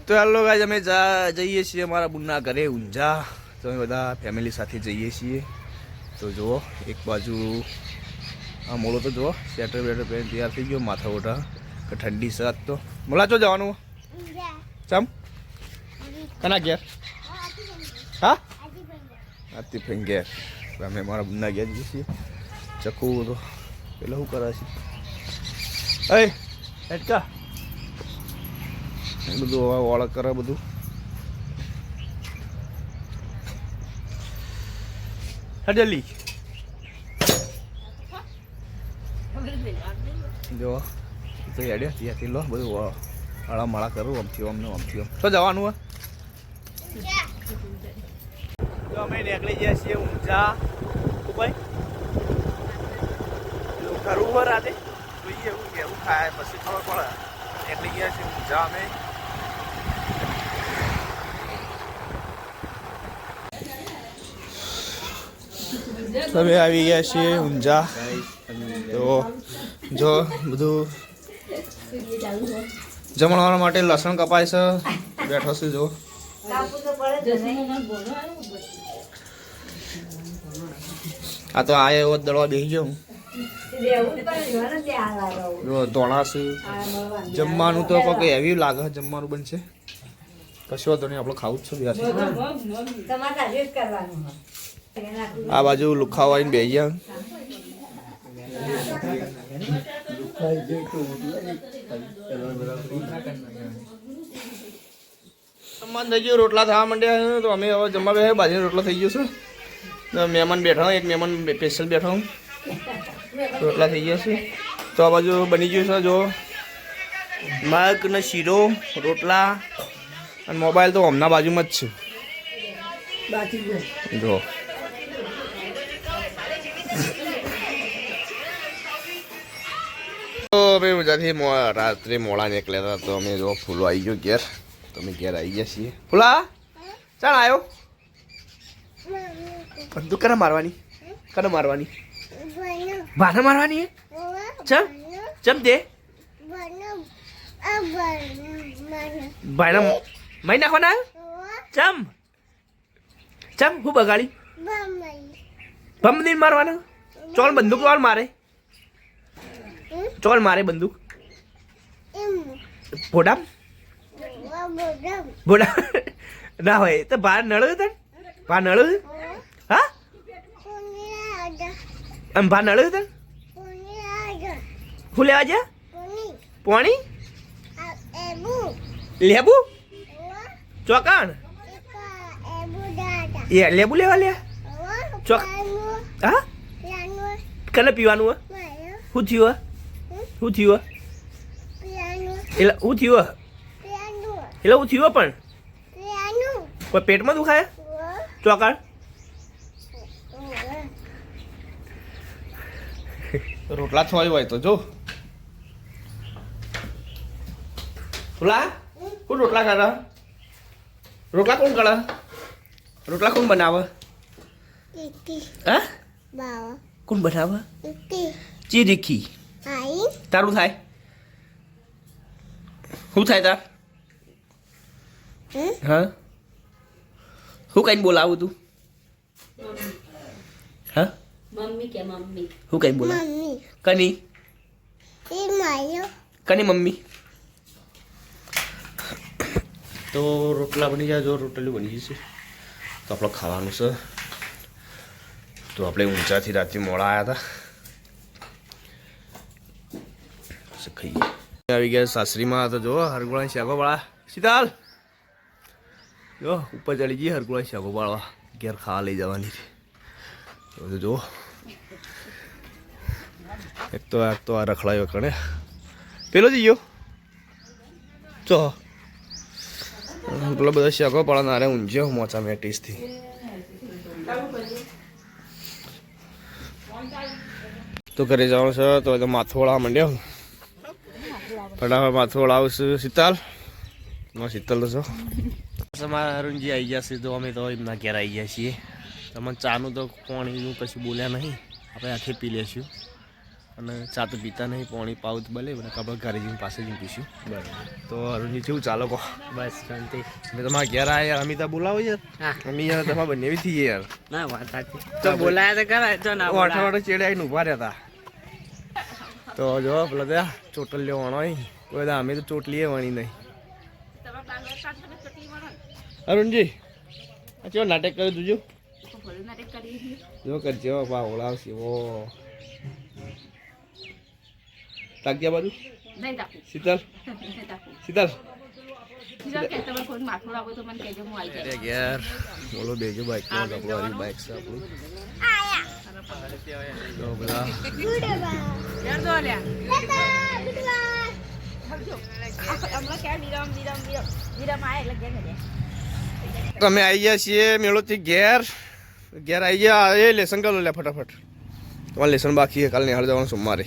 તો હાલો ગાઈસ અમે જઈએ છીએ અમારા બુનના ઘરે ઊંઝા. તો અમે બધા ફેમિલી સાથે જઈએ છીએ. તો જુઓ એક બાજુ આ મોળો તો જુઓ સ્વેટર વેટર પહેરીને તૈયાર થઈ ગયો, માથા ઓઢા કે ઠંડી છે આજ તો. મોલા ચો જવાનું ચમ કના ઘેર? હા આતી ફેન ઘેર. અમે અમારા બુનના ઘેર જઈએ છીએ. ચકુ તો પેલો શું કરે છે? એ હેટકા બધું હવે ઓળખ કરે બધું. જલ્દી જો તો હેડ્યા ત્યાંથી લો બધું હળા મળા કરું આમથી આમ ને આમથી આમ. તો જવાનું હોય તો અમે નીકળી ગયા છીએ ઊંઝા. ભાઈ કરવું હોય રાતે જોઈએ એવું કેવું થાય પછી ખબર પડે. નીકળી ગયા છીએ ઊંઝા અમે. અમે આવી ગયા છીએ ઊંઝા. તો જો બધું જમણવા માટે લસણ કપાય છે, બેઠો છે જો. આ તો આ એવો દડવા બેસી ગયો હું. ધોણા છે જમવાનું તો કોઈ હેવી લાગે. જમવાનું બનશે કશું વાંધો નહીં, આપણે ખાવું જ છે. આ બાજુ લુખા વાળીને બે ગયા. જમવાનું થઈ ગયું, રોટલા થવા માંડ્યા. તો અમે હવે જમવા બે બાજુ રોટલો થઈ ગયો છે. મહેમાન બેઠા, એક મહેમાન સ્પેશિયલ બેઠો હું. રોટલા થઈ ગયા છે. તો આ બાજુ બની ગયું છે જો મગ ને શીરો, રોટલા અને મોબાઈલ તો હમણાં બાજુમાં જ છે જો. તો અમે મજાથી રાત્રે મોડા નીકળ્યા હતા. તો અમે જો ફૂલો આવી ગયો ઘેર. તો અમે ઘેર આવી ગયા છીએ. ફૂલા ચાલ આવ્યો. બંદૂક કને મારવાની? કને મારવાની? ભાને મારવાની? ચમ ચમ દે ભાઈને મારી નાખવાના? ચમ ચમ હું બગાડી બમ દઈને મારવાના? ચોલ બંદૂક વાળ મારે, ચોલ મારે બંદૂક ભોડામ ભોડા ના હોય તો બહાર નળ્યું તને? બહાર નળ્યું? હા આમ બહાર નળ્યું તને? શું લેવા જા? પોણી લેબુ ચોકાણ એ લેબુ લેવા લે ચોક. હા કને પીવાનું હોય? શું થયું? શું થયું? એટલે શું થયું? એટલે શું થયું? પણ કોઈ પેટમાં દુખાય ચોકાણ? રોટલા થવાય હોય તો જો રોટલા કોણ રોટલા કરે? રોટલા કોણ કરે? રોટલા કોણ બનાવે? હા કોણ બનાવે? ચી રીખી તારું થાય? શું થાય તાર? હા શું કઈ બોલાવું તું? હા મમ્મી કે મમ્મી શું કઈ બોલા? કની કની મમ્મી? તો રોટલા બની જાય જો. રોટલી બની જશે તો આપણે ખાવાનું છે. તો આપણે ઊંચાથી રાતે મોડા આવ્યા હતા. ખાઈએ આવી ગયા સાસરીમાં. તો જો હરગોળા શાકો વાળા શીતાલ જો ઉપર ચડી જઈએ. હરગોળા શાકો વાળવા ઘેર ખાવા લઈ જવાની છે. જો એક તો આ રખડાયો કણે પેલો જ ગયો ચો. પેલો બધા શાકો પાડા નારે ઊંઝ્યો મોચા મેટીસથી. તો ઘરે જવાનું છે. તો માથું વળાવવા માંડ્યો. ફટાફટ માથું વળાવશું. શીતલ શીતલ તો છો અમારા અરુણજી આવી ગયા છે. તો અમે તો એમના ઘેર આવી ગયા છીએ. તમને ચાનું તો પાણીનું કશું બોલ્યા નહીં, આપણે આખી પી લેશું. અને ચા તો પીતા નહીં, પાણી પાવું તો ભલે, મને આપણે ઘરે જઈને પાસે જઈને પીશું. બરાબર. તો અરુણજી કેવું ચાલો કહો? બસ શાંતિ. મેં તમારા ઘેર આવ્યા યાર, અમિતા બોલાવો યાર. હા અમે યાર તમારા બંને બી થઈએ યાર. ના વાત સાચી. તો બોલાયા તો ખરા, જો ના વાઠા વાઠા ચેડે આવીને ઊભા રહ્યા હતા. તો જો પેલા ત્યાં ચોટલીઓ વણો કોઈ દા અમે તો ચોટલીએ વણી નહીં. અરુણજી આ કેવો નાટક કર્યું તું જો કરજો બા ઓળાવશે ઓ તાક્યા બાજુ શીતલ શીતલ યાર બોલો બેજો બાઈક આપણું બાઈક છે આપણું તો બધા અમે આવી ગયા છીએ મેળોથી ઘેર આવી ગયા. એ લેસન કરો લે ફટાફટ, તમારે લેસન બાકી છે, કાલે નિહાળ જવાનું સોમવારે.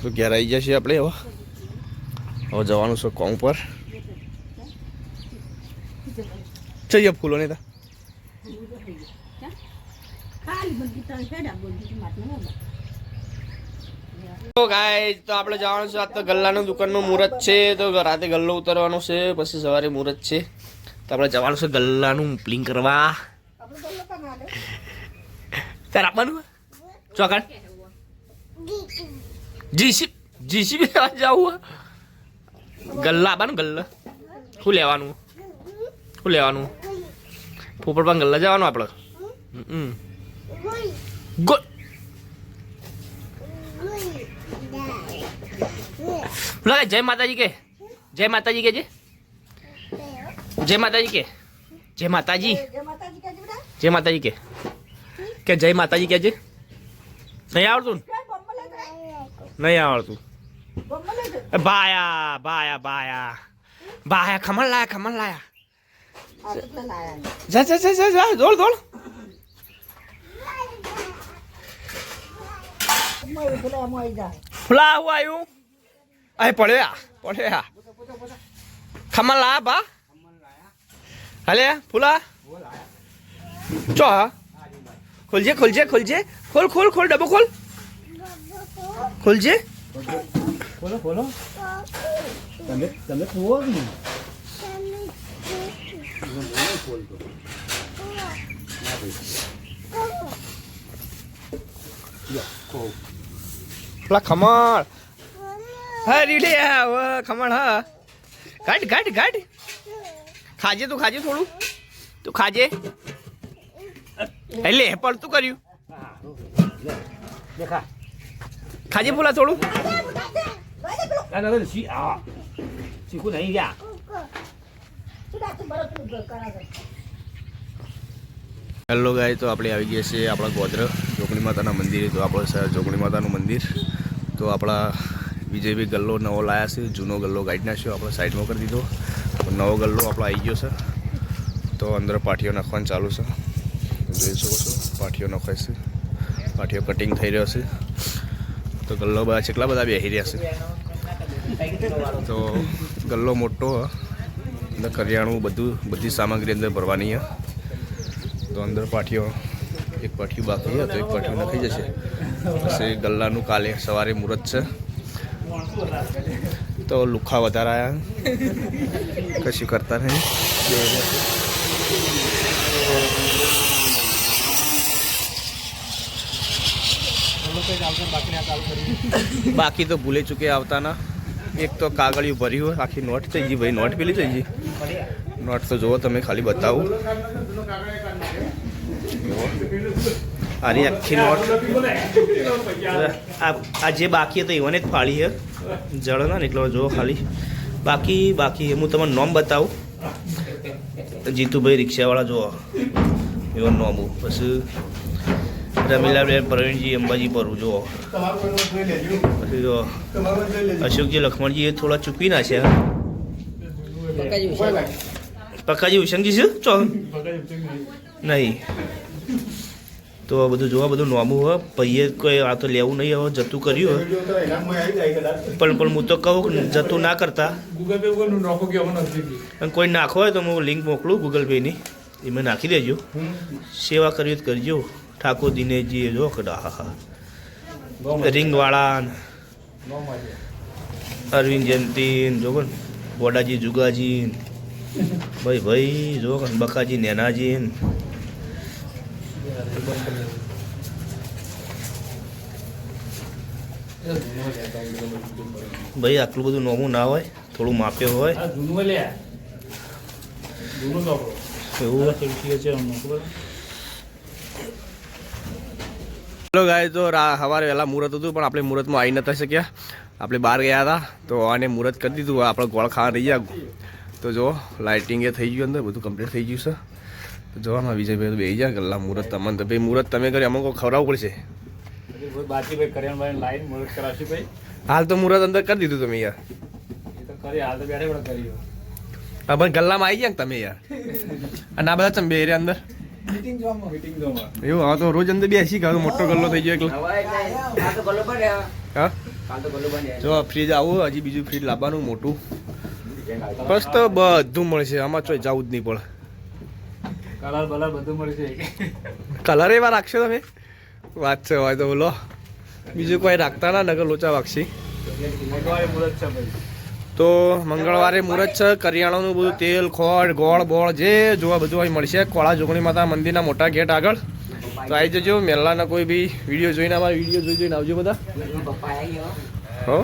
તો ઘેર આવી ગયા છીએ આપણે. હવે જવાનું છે કોમ પર. જઈએ ફૂલો નહીં તા તો ગાઈસ તો આપણે જવાનું છે. આજ તો ગલ્લાનું દુકાનનું મુહૂર્ત છે, તો રાતે ગલ્લો ઉતારવાનો છે, પછી સવારે મુહૂર્ત છે. તો આપણે જવાનું છે ગલ્લાનું પ્લિંગ કરવા. તાર આપવાનું ચોકડ જીસીબી જવું ગલ્લા આપવાનું. ગલ્લા શું લેવાનું? શું લેવાનું? પોપટ પણ ગલ્લા જવાનું આપણે. ગુડ જય માતાજી કે જય માતાજી કે જય માતાજી કે જય માતાજી જય માતાજી કે જય માતાજી કે નહીં આવડતું નહીં આવડતું. બાયા બાયા બાયા બાયા ખમણ લાયા જા જા જા જા દોડ ફુલા હું આવ્યું અહીં પડ્યા ખમણ લાયા બા હાલે ફુલા ચો ખોલજે ખોલ ડબ્બો ખોલજે ખોલો તમે ખોવો ને પેલા ખમણ હા રીડે ખમણ હા કાઢ ખાજે થોડું તું ખાજે. એટલે પડતું કર્યું ખાજે બોલા થોડું. શીખું નહીં ગયા. હેલો ગાય તો આપણે આવી ગયા છીએ આપણા ગોધરા જોગણી માતાના મંદિરે. તો આપણો શહેર જોગણી માતાનું મંદિર. તો આપણા વિજયભાઈ ગલ્લો નવો લાયા છે, જૂનો ગલ્લો કાઢી નાખ્યો, આપણે સાઈડમાં કરી દીધો. નવો ગલ્લો આપણો આવી ગયો છે. તો અંદર પાટીઓ નાખવાનું ચાલુ છે, જોઈ શકો છો. પાટીઓ નખાય છે, પાટીઓ કટિંગ થઈ રહ્યો છે. તો ગલ્લો બધા કેટલા બધા બેસી રહ્યા છે. તો ગલ્લો મોટો અંદર કરિયાણું બધી સામગ્રી અંદર ભરવાની છે. તો અંદર પાટીઓ એક પાટીયું બાકી છે, તો એક પાટીયું નખાઈ જશે. પછી ગલ્લાનું કાલે સવારે મુહૂર્ત છે. તો લુખા વધારે આવ્યા, કશું કરતા નહીં. બાકી તો ભૂલે ચૂકે આવતાના. એક તો કાગળિયું ભર્યું હોય, આખી નોટ થઈ ગઈ ભાઈ, નોટ પેલી થઈ ગઈ. નોટ તો જુઓ તમે, ખાલી બતાવું. આની આખી નોટ આ જે બાકી હતો એવાને જ ફાળી છે, જળ ના એટલે જુઓ ખાલી. બાકી હું તમને નોમ બતાવું. જીતુભાઈ રિક્ષાવાળા જુઓ એવો નોમ. પછી રમીલાબેન પ્રવીણજી અંબાજી પર જુઓ. પછી જો અશોકજી લક્ષ્મણજી એ થોડા ચૂકી ના છે. પક્કાજી ઉશંગજી છે ચો નહીં. તો બધું જોવા બધું નોમું હોય. ભાઈએ કોઈ આ તો લેવું નહીં, હવે જતું કર્યું હોય. પણ હું તો કહું જતું ના કરતા. કોઈ નાખો હોય તો હું લિંક મોકલું ગૂગલ પેની, એમાં નાખી દેજો. સેવા કરવી તો કરજો. ઠાકોર દિનેશજી જો કડા હા હા રિંગવાળા ને અરવિંદ જયંતી જો ને બોડાજી જુગાજી ને ભાઈ જો ને બકાજી નેનાજી ને ભાઈ આટલું બધું નોમું ના હોય થોડું માપ્યો હોય એવું હેલો ગાય તો સવારે વહેલા મુહૂર્ત હતું પણ આપણે મુહૂર્તમાં આવી નતા શક્યા આપણે બહાર ગયા હતા તો આને મુહૂર્ત કરી દીધું આપણે ગોળ ખાવા રહી ગયા તો જો લાઇટિંગ એ થઈ ગયું અંદર બધું કમ્પ્લીટ થઈ ગયું છે તો જોવામાં વિજયભાઈ તો બેસી જાય ગલ્લા મુહૂર્ત તમને તો ભાઈ મુહૂર્ત તમે કરી અમુક ખવડાવવું પડશે હાલ તો મુહૂર્ત અંદર કરી દીધું તમે યાર હા પણ ગલ્લામાં આવી ગયા ને તમે યાર અને આ બધા તમે બે અંદર એવું હવે તો રોજ અંદર બેસી ગયો મોટો ગલ્લો થઈ ગયો એટલે હા જો ફ્રીજ આવું હજી બીજું ફ્રીજ લાવવાનું મોટું બસ તો બધું મળશે આમાં ચોઈ જવું જ નહીં પડે કલર એવા રાખશો તમે વાત છે હોય તો બોલો બીજું કોઈ રાખતા ના નગર લોચા વાગશી તો મંગળવારે મુહૂર્ત છે કરિયાણાનું બધું તેલ ખોળ ગોળ બોળ જે જોવા બધું અહીં મળશે કોળા જોગણી માતા મંદિરના મોટા ગેટ આગળ તો આવી જજો મેલાના કોઈ બી વિડીયો જોઈને અમારા વિડીયો જોઈને આવજો બધા હો